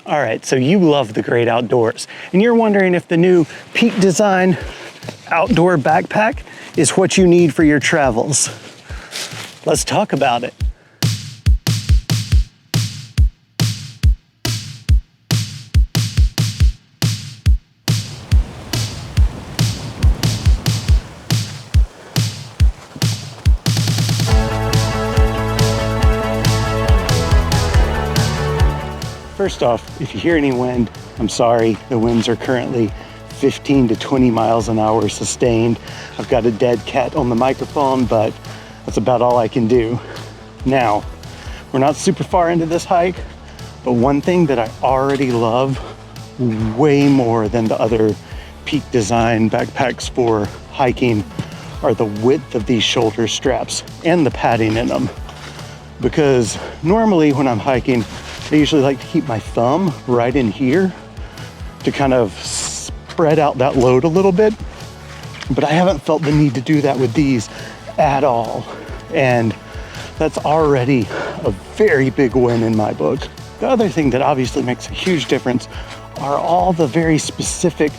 All right, so you love the great outdoors, and you're wondering if the new Peak Design outdoor backpack is what you need for your travels. Let's talk about it. First off, if you hear any wind, I'm sorry. The winds are currently 15 to 20 miles an hour sustained. I've got a dead cat on the microphone, but that's about all I can do. Now, we're not super far into this hike, but one thing that I already love way more than the other Peak Design backpacks for hiking are the width of these shoulder straps and the padding in them. Because normally when I'm hiking, I usually like to keep my thumb right in here to kind of spread out that load a little bit, but I haven't felt the need to do that with these at all. And that's already a very big win in my book. The other thing that obviously makes a huge difference are all the very specific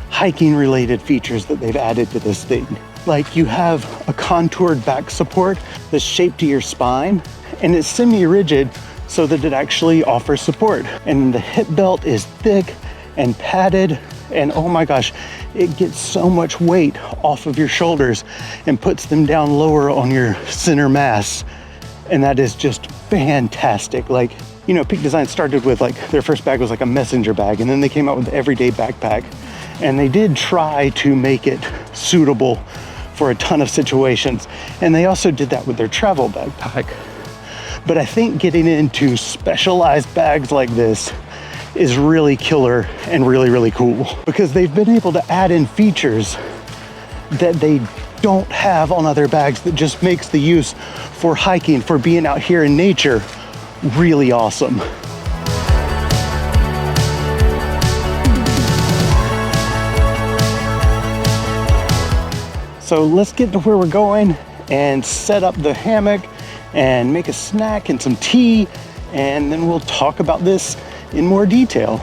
hiking related features that they've added to this thing. Like you have a contoured back support that's shaped to your spine, and it's semi-rigid so that it actually offers support. And the hip belt is thick and padded, and oh my gosh, it gets so much weight off of your shoulders and puts them down lower on your center mass. And that is just fantastic. Like, you know, Peak Design started with like, their first bag was like a messenger bag, and then they came out with the everyday backpack. And they did try to make it suitable for a ton of situations. And they also did that with their travel backpack. But I think getting into specialized bags like this is really killer and really, really cool, because they've been able to add in features that they don't have on other bags that just makes the use for hiking, for being out here in nature, really awesome. So let's get to where we're going and set up the hammock and make a snack and some tea, and then we'll talk about this in more detail.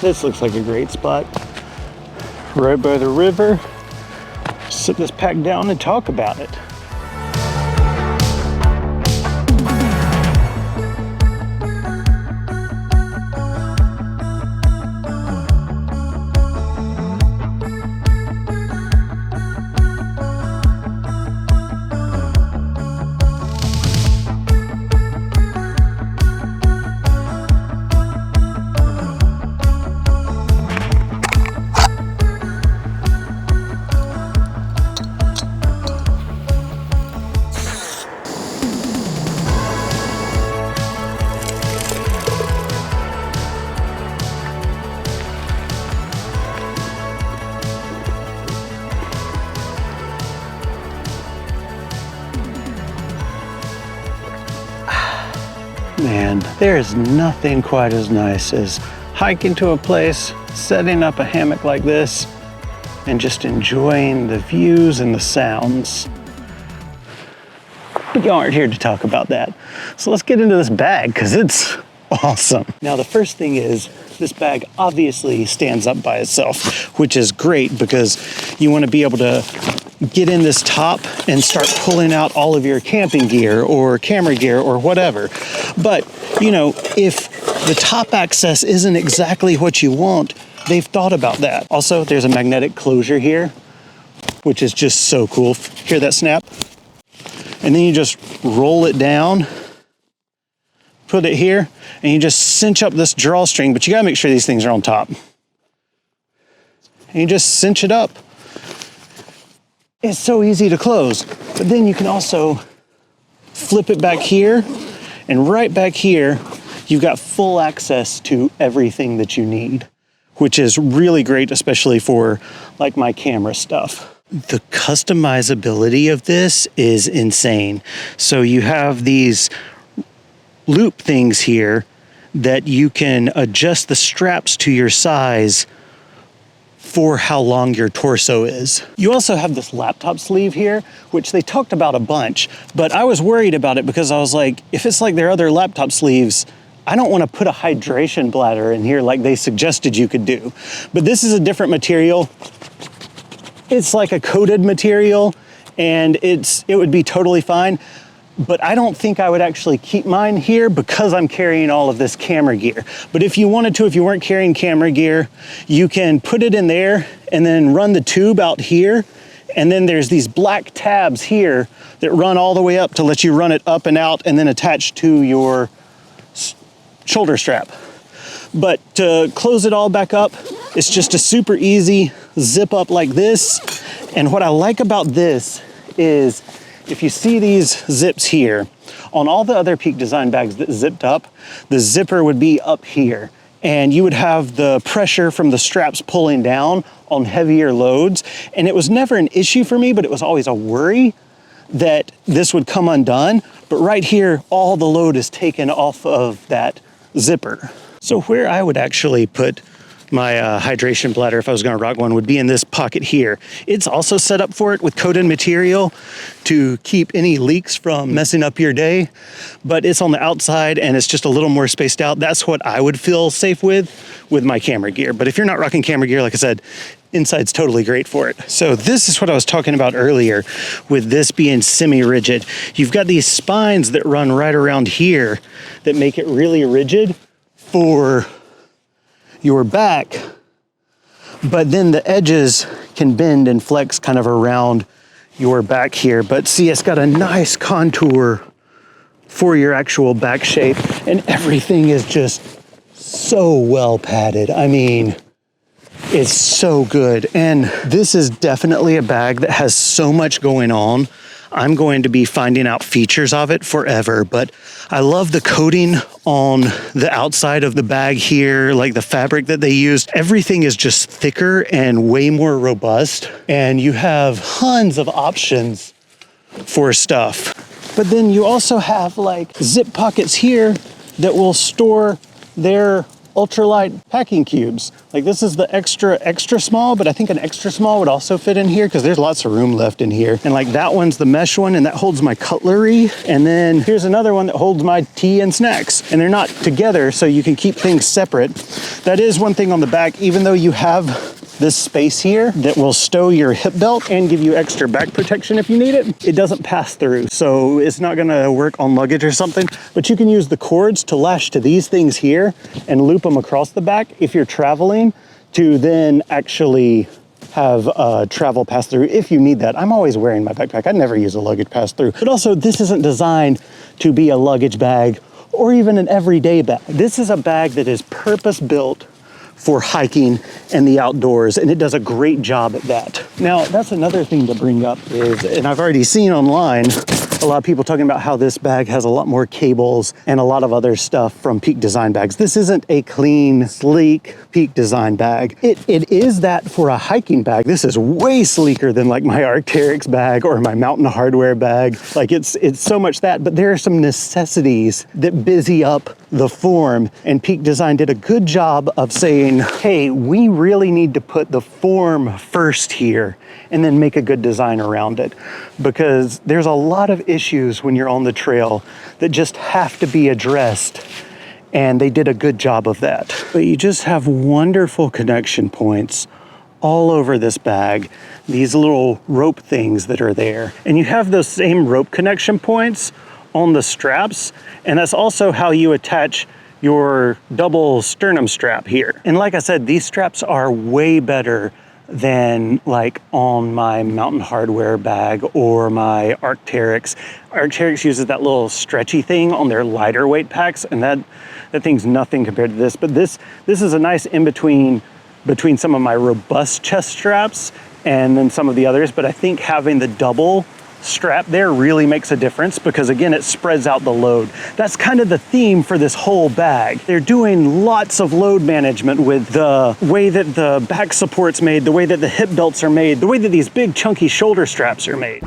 This looks like a great spot. Right by the river. Sit this pack down and talk about it. Man, there is nothing quite as nice as hiking to a place, setting up a hammock like this, and just enjoying the views and the sounds. But you aren't here to talk about that. So let's get into this bag, because it's awesome. Now, the first thing is this bag obviously stands up by itself, which is great because you want to be able to get in this top and start pulling out all of your camping gear or camera gear or whatever. But, you know, if the top access isn't exactly what you want, they've thought about that. Also, there's a magnetic closure here, which is just so cool. Hear that snap? And then you just roll it down, put it here, and you just cinch up this drawstring, but you gotta make sure these things are on top. And you just cinch it up. It's so easy to close, but then you can also flip it back here, and right back here, you've got full access to everything that you need, which is really great, especially for like my camera stuff. The customizability of this is insane. So you have these loop things here that you can adjust the straps to your size for how long your torso is. You also have this laptop sleeve here, which they talked about a bunch, but I was worried about it because I was like, if it's like their other laptop sleeves, I don't want to put a hydration bladder in here like they suggested you could do. But this is a different material. It's like a coated material, and it would be totally fine. But I don't think I would actually keep mine here because I'm carrying all of this camera gear. But if you wanted to, if you weren't carrying camera gear, you can put it in there and then run the tube out here. And then there's these black tabs here that run all the way up to let you run it up and out and then attach to your shoulder strap. But to close it all back up, it's just a super easy zip up like this. And what I like about this is, if you see these zips here, on all the other Peak Design bags that zipped up, the zipper would be up here. And you would have the pressure from the straps pulling down on heavier loads. And it was never an issue for me, but it was always a worry that this would come undone. But right here, all the load is taken off of that zipper. So where I would actually put my hydration bladder, if I was gonna rock one, would be in this pocket here. It's also set up for it with coated material to keep any leaks from messing up your day, but it's on the outside and it's just a little more spaced out. That's what I would feel safe with my camera gear. But if you're not rocking camera gear, like I said, inside's totally great for it. So this is what I was talking about earlier with this being semi-rigid. You've got these spines that run right around here that make it really rigid for your back, but then the edges can bend and flex kind of around your back here. But see, it's got a nice contour for your actual back shape, and everything is just so well padded. I mean, it's so good. And this is definitely a bag that has so much going on. I'm going to be finding out features of it forever, but I love the coating on the outside of the bag here, like the fabric that they used. Everything is just thicker and way more robust, and you have tons of options for stuff. But then you also have like zip pockets here that will store their ultralight packing cubes. Like this is the extra small, but I think an extra small would also fit in here because there's lots of room left in here. And like that one's the mesh one, and that holds my cutlery. And then here's another one that holds my tea and snacks, and they're not together, so you can keep things separate. That is one thing on the back, even though you have this space here that will stow your hip belt and give you extra back protection if you need it, it doesn't pass through. So it's not gonna work on luggage or something, but you can use the cords to lash to these things here and loop them across the back if you're traveling, to then actually have travel pass through if you need that. I'm always wearing my backpack. I never use a luggage pass through. But also, this isn't designed to be a luggage bag or even an everyday bag. This is a bag that is purpose built for hiking and the outdoors, and it does a great job at that. Now, that's another thing to bring up is, and I've already seen online, a lot of people talking about how this bag has a lot more cables and a lot of other stuff from Peak Design bags. This isn't a clean, sleek Peak Design bag. It is that for a hiking bag. This is way sleeker than like my Arc'teryx bag or my Mountain Hardwear bag. Like it's so much that, but there are some necessities that busy up the form, and Peak Design did a good job of saying, hey, we really need to put the form first here and then make a good design around it, because there's a lot of issues when you're on the trail that just have to be addressed, and they did a good job of that. But you just have wonderful connection points all over this bag, these little rope things that are there, and you have those same rope connection points on the straps, and that's also how you attach your double sternum strap here. And like I said, these straps are way better than like on my Mountain Hardwear bag or my Arc'teryx. Arc'teryx uses that little stretchy thing on their lighter weight packs, and that thing's nothing compared to this. But this is a nice in-between between some of my robust chest straps and then some of the others. But I think having the double strap there really makes a difference, because again, it spreads out the load. That's kind of the theme for this whole bag. They're doing lots of load management with the way that the back support's made, the way that the hip belts are made, the way that these big chunky shoulder straps are made.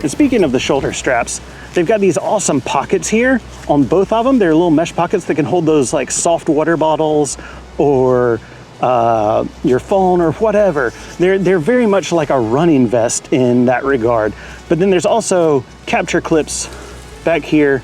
And speaking of the shoulder straps, they've got these awesome pockets here on both of them. They're little mesh pockets that can hold those like soft water bottles or your phone or whatever. They're very much like a running vest in that regard. But then there's also capture clips back here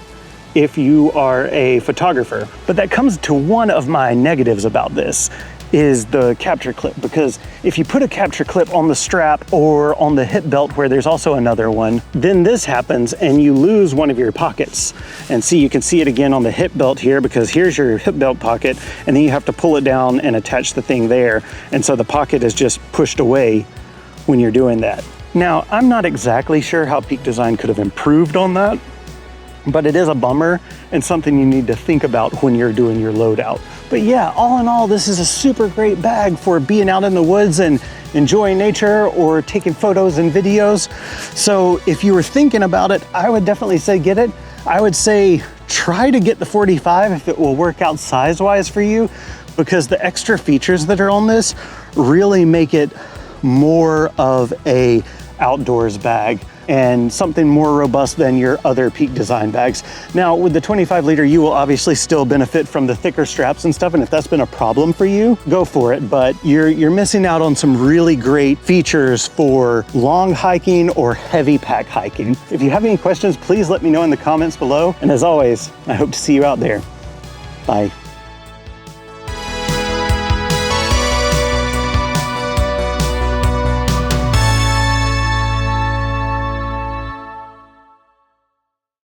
if you are a photographer. But that comes to one of my negatives about this, is the capture clip, because if you put a capture clip on the strap or on the hip belt where there's also another one, then this happens and you lose one of your pockets. And see, you can see it again on the hip belt here, because here's your hip belt pocket, and then you have to pull it down and attach the thing there. And so the pocket is just pushed away when you're doing that. Now, I'm not exactly sure how Peak Design could have improved on that, but it is a bummer and something you need to think about when you're doing your loadout. But yeah, all in all, this is a super great bag for being out in the woods and enjoying nature or taking photos and videos. So if you were thinking about it, I would definitely say get it. I would say try to get the 45 if it will work out size-wise for you, because the extra features that are on this really make it more of a outdoors bag and something more robust than your other Peak Design bags. Now, with the 25 liter, you will obviously still benefit from the thicker straps and stuff, and if that's been a problem for you, go for it. But you're missing out on some really great features for long hiking or heavy pack hiking. If you have any questions, please let me know in the comments below. And as always, I hope to see you out there. Bye.